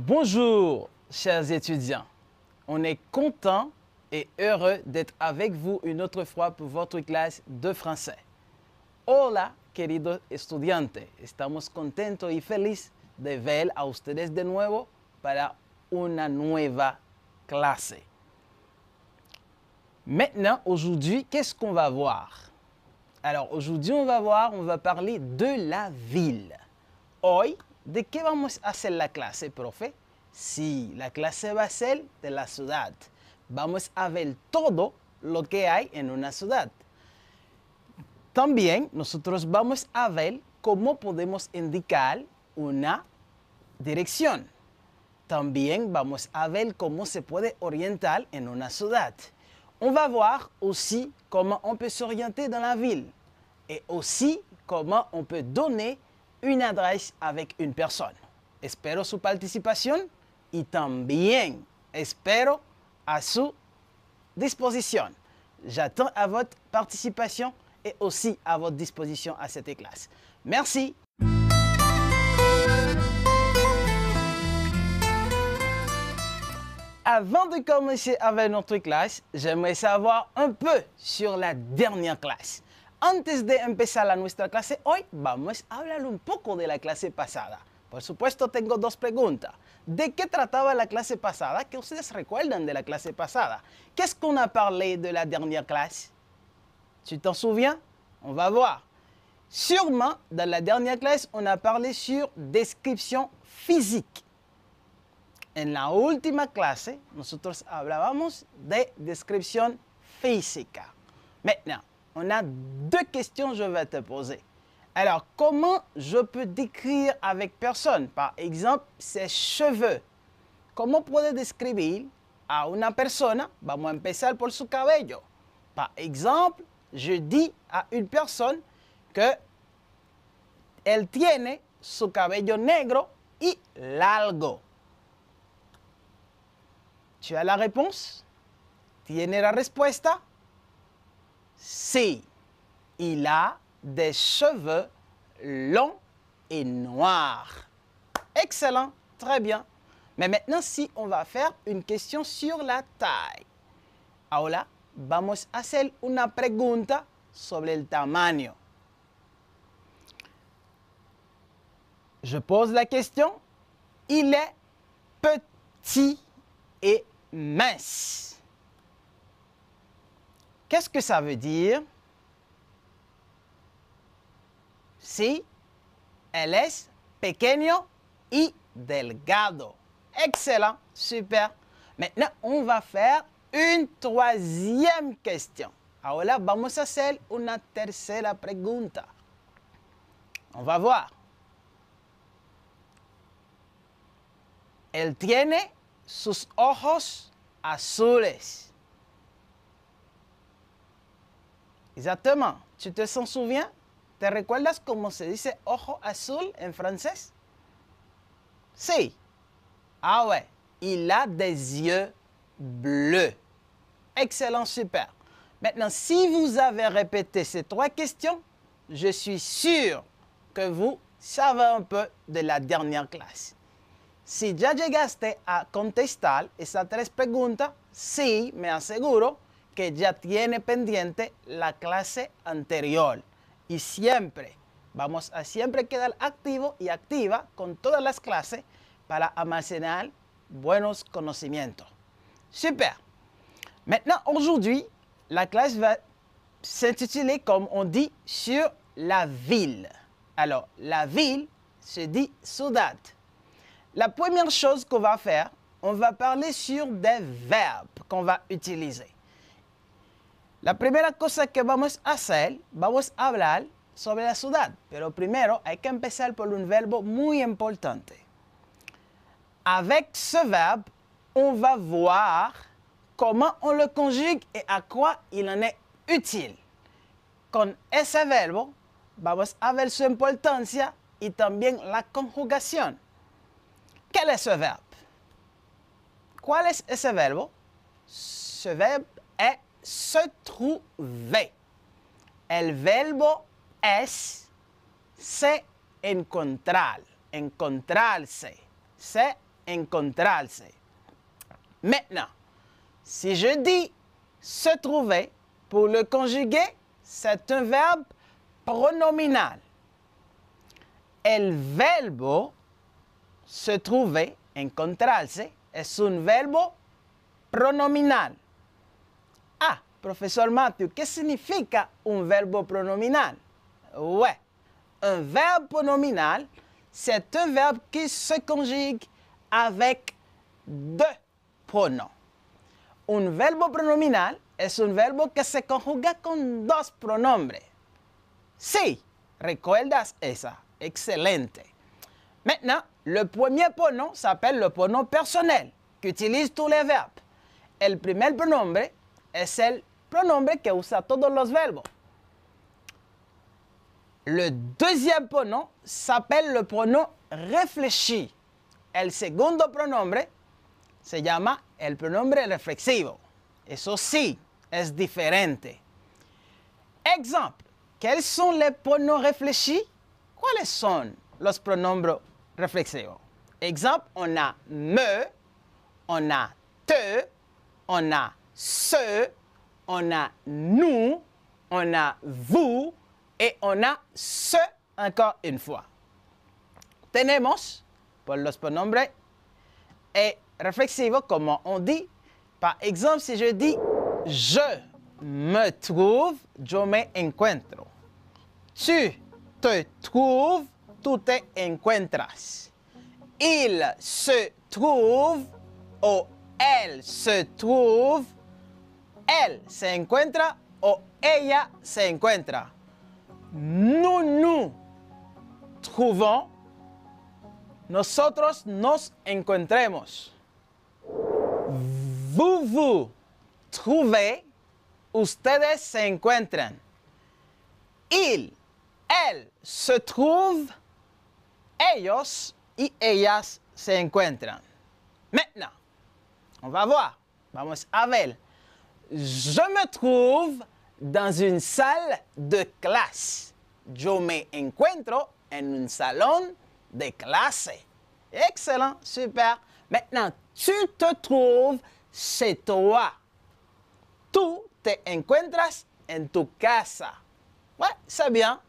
Bonjour, chers étudiants. On est content et heureux d'être avec vous une autre fois pour votre clase de français. Hola, queridos estudiantes. Estamos contentos y felices de ver a ustedes de nuevo para una nueva clase. Maintenant, aujourd'hui, qu'est-ce qu'on va voir? Alors, aujourd'hui, on va parler de la ville. Hoy, ¿de qué vamos a hacer la clase, profe? Sí, la clase va a ser de la ciudad. Vamos a ver todo lo que hay en una ciudad. También nosotros vamos a ver cómo podemos indicar una dirección. También vamos a ver cómo se puede orientar en una ciudad. On va voir aussi comment on peut s'orienter dans la ville et aussi comment on peut donner une adresse avec une personne. Espero su participación y también espero a su disposition. J'attends à votre participation et aussi à votre disposition à cette classe. Merci. Avant de commencer avec notre clase, j'aimerais savoir un peu sur la dernière clase. Antes de empezar nuestra clase hoy, vamos a hablar un poco de la clase pasada. Por supuesto, tengo dos preguntas. ¿De qué trataba la clase pasada? ¿Qué ustedes recuerdan de la clase pasada? Qu'est-ce qu'on a parlé de la dernière classe? Tu t'en souviens? On va voir. Sûrement, dans la dernière clase, on a parlé sur description physique. En la última clase, nosotros hablábamos de descripción física. Maintenant, on a deux questions que je vais te poser. Alors, comment je peux décrire avec personne? Par exemple, ses cheveux. ¿Cómo puedo describir a una persona? Vamos a empezar por su cabello. Par exemple, je dis à une personne que elle tiene su cabello negro y largo. ¿Tu as la réponse? ¿Tiene la respuesta? Sí. Il a des cheveux longs et noirs. Excellent, très bien. Mais maintenant, si on va faire une question sur la taille. Ahora, vamos a hacer una pregunta sobre el tamaño. Je pose la question. Il est petit et mince. Qu'est-ce que ça veut dire? Sí, él es pequeño y delgado. Excellent, super. Maintenant, on va faire une troisième question. Ahora vamos a hacer una tercera pregunta. On va voir. Él tiene sus ojos azules. Exactement. ¿Tu te souviens? ¿Te recuerdas cómo se dice ojo azul en francés? Sí. Ah ouais. Il a des yeux bleus. Excellent, super. Maintenant, si vous avez répété ces trois questions, je suis sûr que vous savez un peu de la dernière clase. Si ya llegaste a contestar esas tres preguntas, sí, me aseguro que ya tiene pendiente la clase anterior. Y siempre, vamos a siempre quedar activo y activa con todas las clases para almacenar buenos conocimientos. Super. Maintenant, aujourd'hui, la classe va s'intituler, comme on dit, sur la ville. Alors, la ville se dit ciudad. La première chose qu'on va faire, on va parler sur des verbes qu'on va utiliser. La primera cosa que vamos a hacer, vamos a hablar sobre la ciudad, pero primero hay que empezar por un verbo muy importante. Avec ce verbe, on va voir comment on le conjugue et à quoi il en est utile. Con ese verbo, vamos a ver su importancia y también la conjugación. Quel est ce verbe? ¿Cuál es ese verbo? Ce verbe est se trouver. El verbo es se encontrar, encontrarse, se encontrarse. Maintenant, si je dis se trouver, pour le conjuguer, c'est un verbe pronominal. El verbo se trouver, encontrarse, es un verbo pronominal. Ah, professeur Matthew, qu'est-ce que signifie un verbe pronominal? Ouais, un verbe pronominal, c'est un verbe qui se conjugue avec deux pronoms. Un verbo pronominal es un verbo que se conjuga con dos pronombres. Sí, recuerdas esa. Excelente. Maintenant, le premier pronom s'appelle le pronom personnel, qui utilise tous les verbes. El primer pronombre es el pronombre que usa todos los verbos. Le deuxième pronom s'appelle le pronom réfléchi. El segundo pronombre se llama el pronombre reflexivo. Eso sí, es diferente. Exemple, quels sont les pronoms réfléchis? ¿Cuáles son los pronombres reflexivos? Exemple, on a me, on a te, on a ce, on a nous, on a vous et on a ce encore une fois. Tenemos por los pronombres reflexivos, como on dit. Par exemple, si je dis je me trouve, yo me encuentro. Tu te trouves, tú te encuentras. Il se trouve o elle se trouve, él se encuentra o ella se encuentra. Nous nous trouvons, nosotros nos encontremos. Vous vous trouvez, ustedes se encuentran. Il, elle se trouve, ellos y ellas se encuentran. Maintenant, on va voir. Vamos a ver. Je me trouve dans une salle de classe. Yo me encuentro en un salon de clase. Excellent, super. Maintenant, tu te trouves chez toi. Tú te encuentras en tu casa. Ouais, c'est bien.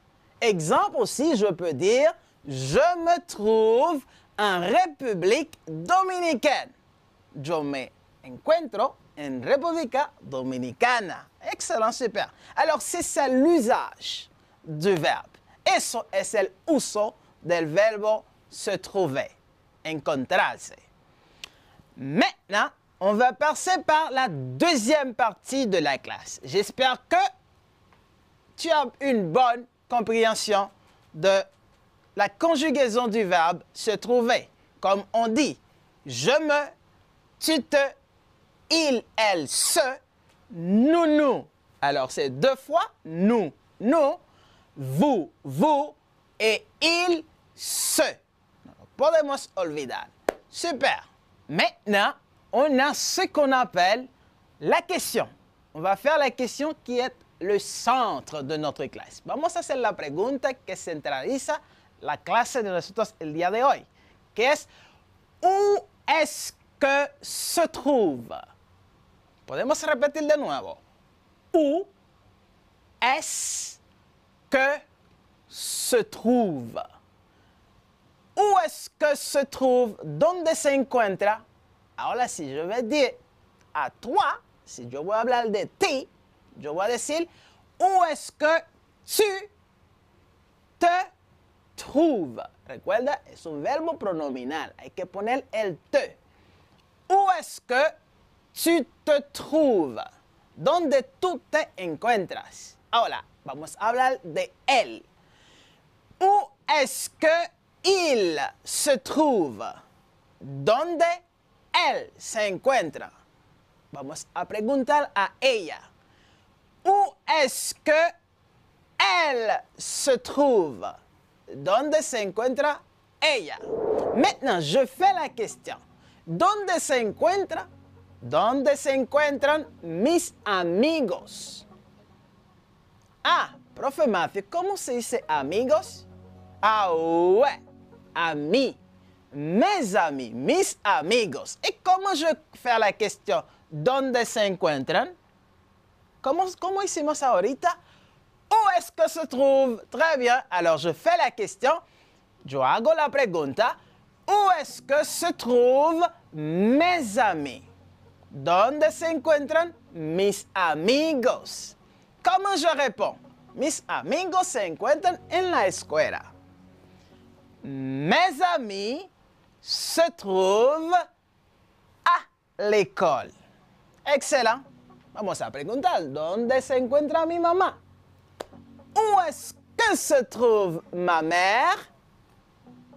Exemple aussi, je peux dire, je me trouve en République dominicaine. Yo me encuentro en República Dominicana. Excellent, super. Alors, c'est ça l'usage du verbe. Eso es el uso del verbo se trouver, encontrarse. Maintenant, on va passer par la deuxième partie de la classe. J'espère que tu as une bonne compréhension de la conjugaison du verbe se trouver. Comme on dit, je me, tu te, il, elle, se, nous, nous. Alors, c'est deux fois nous, nous, vous, vous et il, se. No podemos olvidar. Super. Maintenant, on a ce qu'on appelle la question. On va faire la question qui est le centre de notre clase. Vamos a hacer la pregunta que centraliza la clase de nosotros el día de hoy, que es ¿où est-ce que se trouve? Podemos repetir de nuevo. ¿Où est-ce que se trouve? ¿Où est-ce que se trouve? ¿Dónde se encuentra? Ahora, si je vais dire à toi, si yo voy a hablar de ti, yo voy a decir, ¿où est-ce que tu te trouves? Recuerda, es un verbo pronominal. Hay que poner el te. ¿Où est-ce que tu te trouves? ¿Dónde tú te encuentras? Ahora, vamos a hablar de él. ¿Où est-ce que il se trouve? ¿Dónde él se encuentra? Vamos a preguntar a ella. ¿Où est-ce que elle se trouve? ¿Dónde se encuentra ella? Maintenant, je fais la question. ¿Dónde se encuentra? ¿Dónde se encuentran mis amigos? Ah, profe Matthew, ¿cómo se dice amigos? Ah, ouais, amis. mes amis, mis amigos. Et comment je fais la question? ¿Dónde se encuentran? ¿Cómo hicimos ahorita? Où est-ce que se trouve? Très bien. Alors, je fais la question. Yo hago la pregunta. Où est-ce que se trouvent mes amis? ¿Dónde se encuentran mis amigos? ¿Cómo je réponds? Mis amigos se encuentran en la escuela. Mes amis se trouvent à l'école. Excellent. Vamos a preguntar, ¿dónde se encuentra mi mamá? Où est-ce que se trouve ma mère?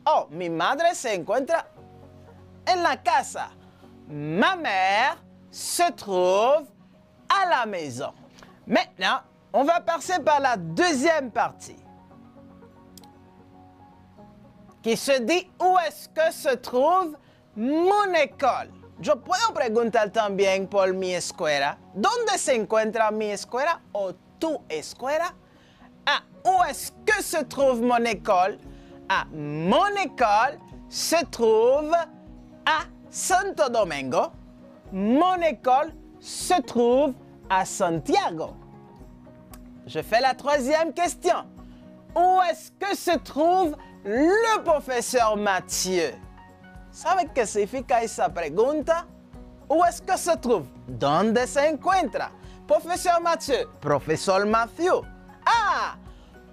Oh, mi madre se encuentra en la casa. Ma mère se trouve à la maison. Maintenant, on va passer par la deuxième partie, qui se dit où est-ce que se trouve mon école. Yo puedo preguntar también por mi escuela. ¿Dónde se encuentra mi escuela o tu escuela? Ah, où est-ce que se trouve mon école? Ah, mon école se trouve à Santo Domingo. Mon école se trouve à Santiago. Je fais la troisième question. Où est-ce que se trouve le professeur Mathieu? ¿Sabe qué significa esa pregunta? Où est-ce que se trouve? ¿Dónde se encuentra? Professeur Mathieu. Professeur Mathieu. Ah,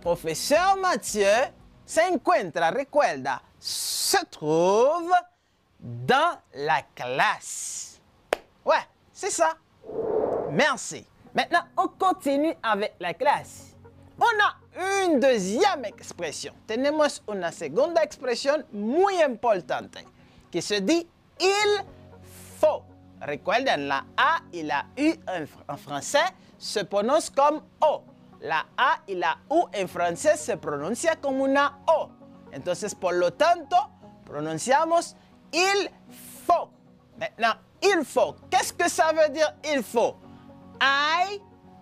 professeur Mathieu se encuentra, recuerda, se trouve dans la classe. Ouais, c'est ça. Merci. Maintenant, on continue avec la classe. On a une deuxième expression. Tenemos una segunda expresión muy importante que se dit il faut. Recuerden, la A y la U en français se prononcent comme O. La A y la U en francés se pronuncia como una O. Entonces, por lo tanto, pronunciamos il faut. Maintenant, il faut. Qu'est-ce que ça veut dire il faut? Hay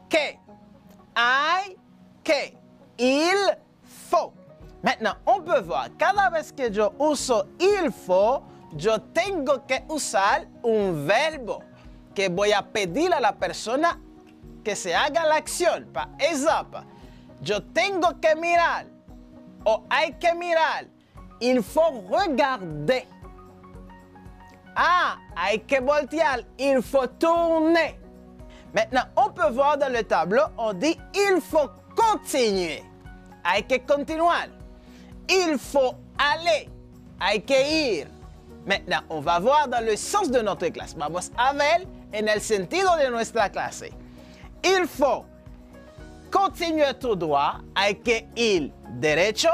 que. Hay que. Il faut. Maintenant, on peut voir, cada vez que yo uso il faut, yo tengo que usar un verbo que voy a pedir a la persona que se haga la acción. Por ejemplo, yo tengo que mirar o hay que mirar. Il faut regarder. Ah, hay que voltear. Il faut tourner. Maintenant, on peut voir dans le tableau, on dit il faut continuer. Hay que continuar. Il faut aller. Hay que ir. Maintenant, on va voir dans le sens de notre clase. Vamos a ver en el sentido de nuestra clase. Il faut continuer tout droit. Hay que ir derecho.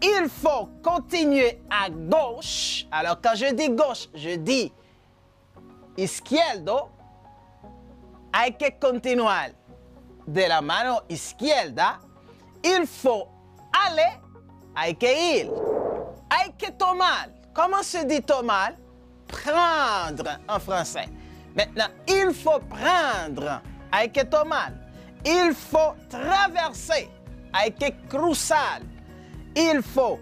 Il faut continuer à gauche. Alors, quand je dis gauche, je dis izquierdo. Hay que continuar de la mano izquierda. Il faut aller. Hay que ir. Hay que tomar. Comment se dit tomar? Prendre en français. Maintenant, il faut prendre. Hay que tomar. Il faut traverser. Hay que cruzar. Il faut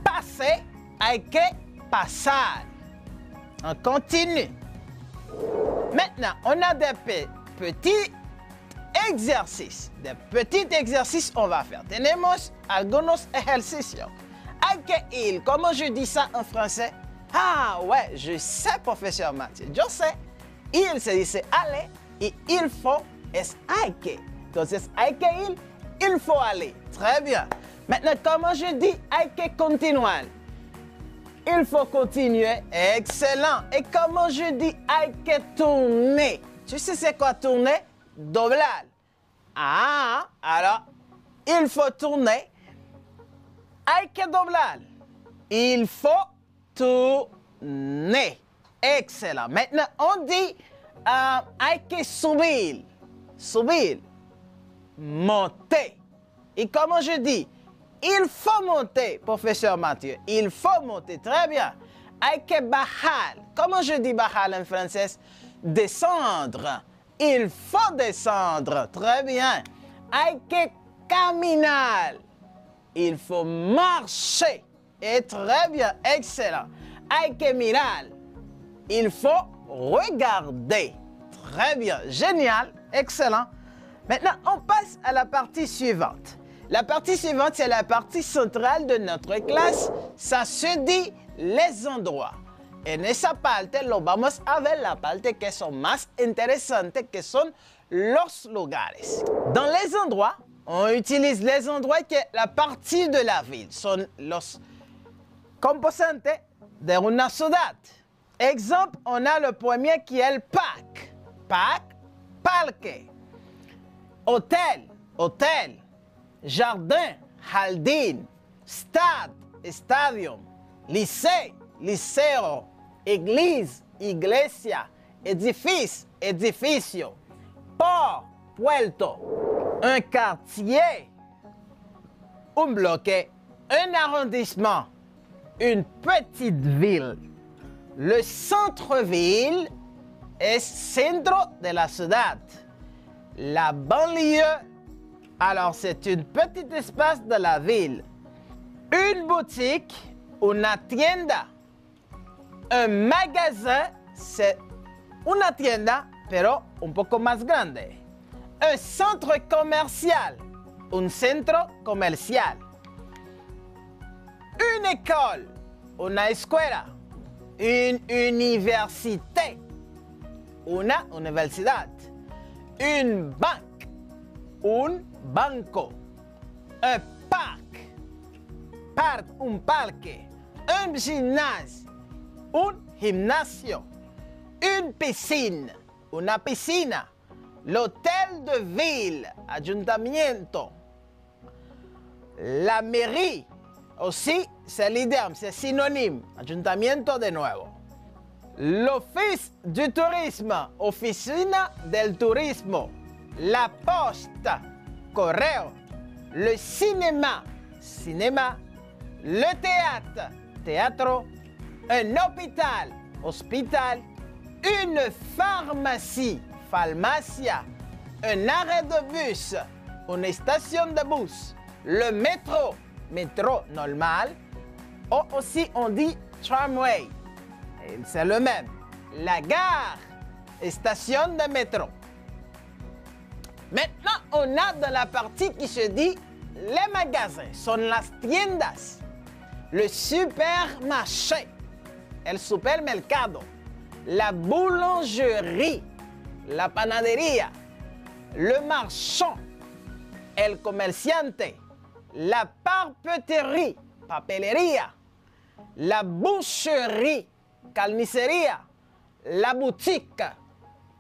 passer. Hay que pasar. On continue. Maintenant, on a des petits exercices. Des petits exercices on va faire. Tenemos algunos ejercicios. Hay que ir. Comment je dis ça en français? Ah ouais, je sais, professeur Mathieu. Je sais. Il se dice aller y il faut es hay que. Entonces, hay que ir, il faut aller. Très bien. Maintenant, comment je dis hay que continuar? Il faut continuer. Excellent. Et comment je dis hay que tourner? Tu sais c'est quoi tourner? Doblar. Ah, alors, il faut tourner. Hay que doblar. Il faut tourner. Excellent. Maintenant, on dit hay que subir. Subir. Monter. Et comment je dis? Il faut monter, professeur Mathieu. Il faut monter. Très bien. Hay que bajar. Comment je dis bajar en français? Descendre. Il faut descendre. Très bien. Hay que caminar. Il faut marcher. Et très bien, excellent. Hay que mirar. Il faut regarder. Très bien, génial, excellent. Maintenant, on passe à la partie suivante. La partie suivante, c'est la partie centrale de notre clase. Ça se dit les endroits. En esa parte lo vamos a ver la parte que son más interesantes, que son los lugares. Dans les endroits, on utilise les endroits que la partie de la ville. Son los composantes de una ciudad. Exemple, on a le premier qui est le parc. Parc, parque. Hôtel, hôtel. Jardin, jardín. Stade, stadium. Lycée, liceo. Église, iglesia. Édifice, edificio. Port, puerto. Un quartier, un bloc, un arrondissement, une petite ville. Le centre-ville est centro de la ciudad. La banlieue, alors c'est un petit espace de la ville. Une boutique, una tienda. Un magasin, c'est una tienda, pero un poco más grande. Un centre commercial, un centro comercial. Une école, una escuela. Une université, una universidad. Une banque, un banco. Un un parque. Un gymnase, un gimnasio. Une piscine, una piscina. L'hôtel de ville, ayuntamiento. La mairie, aussi, c'est l'idem, c'est synonyme. Ayuntamiento de nuevo. L'office du tourisme, oficina del turismo. La poste, correo. Le cinéma, cinéma. Le théâtre, teatro. Un hôpital, hospital. Une pharmacie, pharmacia. Un arrêt de bus, une station de bus. Le métro, métro normal. Ou aussi on dit tramway. C'est le même. La gare, station de métro. Maintenant, on a dans la partie qui se dit les magasins, son las tiendas. Le supermarché, el supermercado. La boulangerie, la panadería. Le marchand, el comerciante. La papeterie, papelería. La boucherie, carnicería. La boutique,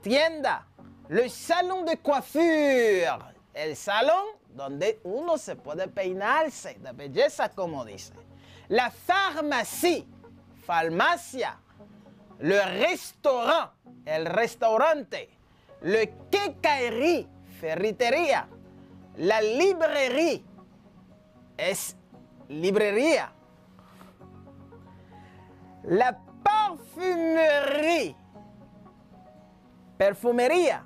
tienda. Le salon de coiffure, el salón donde uno se puede peinarse de belleza, como dice. La pharmacie, farmacia. Le restaurant, el restaurante. Le quincaillerie, ferretería. La librairie, es librería. La parfumerie, perfumería.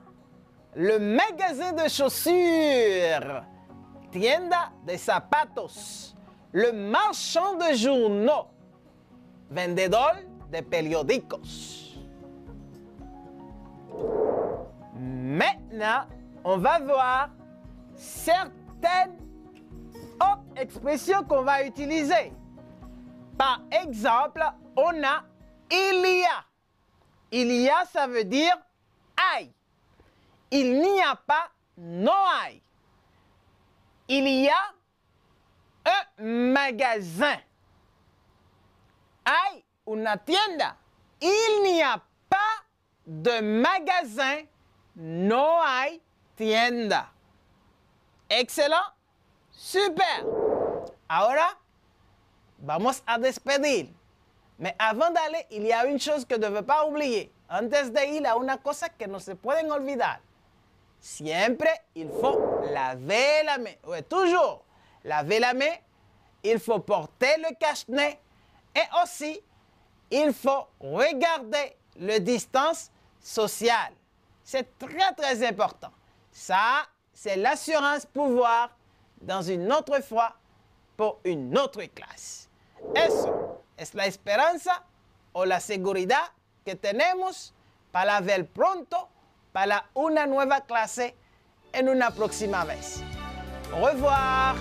Le magasin de chaussures, tienda de zapatos. Le marchand de journaux, vendedor de periódicos. Maintenant, on va voir certaines autres expressions qu'on va utiliser. Par exemple, on a il y a. Il y a, ça veut dire hay. Il n'y a pas, no hay. Il y a un magasin. Hay una tienda. Il n'y a pas de magasin, no hay tienda. Excellent. Super. Ahora, vamos a despedir. Mais avant d'aller, il y a une chose que ne veux pas oublier. Antes de ir a una cosa que no se pueden olvidar. Siempre il faut laver la main. Oui, toujours. Laver la main. Il faut porter le cache-nez. Et aussi, il faut regarder la distance sociale. C'est très, très important. Ça, c'est l'assurance pouvoir dans une autre fois pour une autre classe. Eso es la esperanza o la seguridad que tenemos para ver pronto para una nueva clase en una próxima vez. Au revoir.